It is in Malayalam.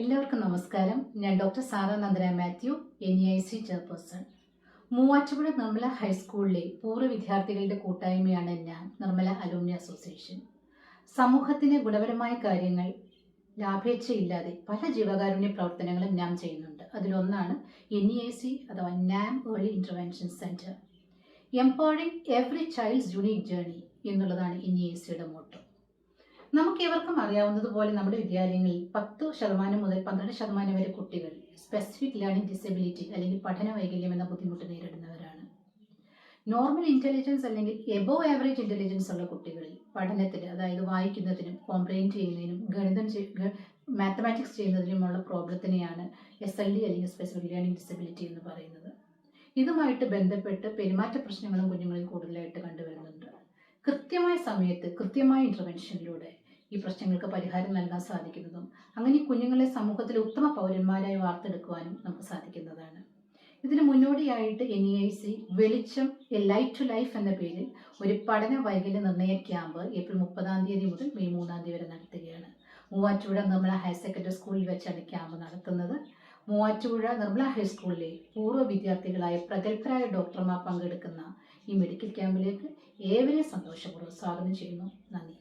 എല്ലാവർക്കും നമസ്കാരം. ഞാൻ doctor Sara Nandana Mathew, NEIC chairperson. Muvattupuzha Nirmala ഹൈസ്കൂളിലെ പൂർവ്വ വിദ്യാർത്ഥികളുടെ കൂട്ടായ്മയാണ് ഞാൻ, നിർമ്മല അലുമിനി അസോസിയേഷൻ. സമൂഹത്തിന് ഗുണപരമായ കാര്യങ്ങൾ ലാഭേച്ഛയില്ലാതെ പല ജീവകാരുണ്യ പ്രവർത്തനങ്ങളും നാം ചെയ്യുന്നുണ്ട്. അതിലൊന്നാണ് NEIC അഥവാ നാം early intervention centre. Empowering every child's unique journey എന്നുള്ളതാണ് NEICയുടെ മോട്ടോ. നമുക്കേവർക്കും അറിയാവുന്നതുപോലെ നമ്മുടെ വിദ്യാലയങ്ങളിൽ 10% മുതൽ 12% വരെ കുട്ടികൾ സ്പെസിഫിക് ലേണിംഗ് ഡിസബിലിറ്റി അല്ലെങ്കിൽ പഠന വൈകല്യം എന്ന ബുദ്ധിമുട്ട് നേരിടുന്നവരാണ്. നോർമൽ ഇൻ്റലിജൻസ് അല്ലെങ്കിൽ എബോവ് ആവറേജ് ഇൻ്റലിജൻസ് ഉള്ള കുട്ടികളിൽ പഠനത്തിൽ, അതായത് വായിക്കുന്നതിനും കോംപ്രിഹെൻഡ് ചെയ്യുന്നതിനും മാത്തമാറ്റിക്സ് ചെയ്യുന്നതിനുമുള്ള പ്രോബ്ലത്തിനെയാണ് SLD അല്ലെങ്കിൽ സ്പെസിഫിക് ലേണിംഗ് ഡിസബിലിറ്റി എന്ന് പറയുന്നത്. ഇതുമായിട്ട് ബന്ധപ്പെട്ട് പെരുമാറ്റ പ്രശ്നങ്ങളും കുഞ്ഞുങ്ങളിൽ കൂടുതലായിട്ട് കണ്ടുവരുന്നുണ്ട്. കൃത്യമായ സമയത്ത് കൃത്യമായ ഇൻ്റർവെൻഷനിലൂടെ ഈ പ്രശ്നങ്ങൾക്ക് പരിഹാരം നൽകാൻ സാധിക്കുന്നതും അങ്ങനെ കുഞ്ഞുങ്ങളെ സമൂഹത്തിലെ ഉത്തമ പൗരന്മാരായി വാർത്തെടുക്കുവാനും നമുക്ക് സാധിക്കുന്നതാണ്. ഇതിന് മുന്നോടിയായിട്ട് NEIC വെളിച്ചം എ ലൈറ്റ് ടു ലൈഫ് എന്ന പേരിൽ ഒരു പഠന വൈകല്യ നിർണയ ക്യാമ്പ് ഏപ്രിൽ 30 മുതൽ മെയ് 3 വരെ നടത്തുകയാണ്. മൂവാറ്റുപുഴ നിർമ്മല ഹയർ സെക്കൻഡറി സ്കൂളിൽ വെച്ചാണ് ക്യാമ്പ് നടത്തുന്നത്. മൂവാറ്റുപുഴ നിർമ്മല ഹൈസ്കൂളിലെ പൂർവ്വ വിദ്യാർത്ഥികളായ പ്രഗത്ഭരായ ഡോക്ടർമാർ പങ്കെടുക്കുന്ന ഈ മെഡിക്കൽ ക്യാമ്പിലേക്ക് ഏവരെയും സന്തോഷപൂർവ്വം സ്വാഗതം ചെയ്യുന്നു. നന്ദി.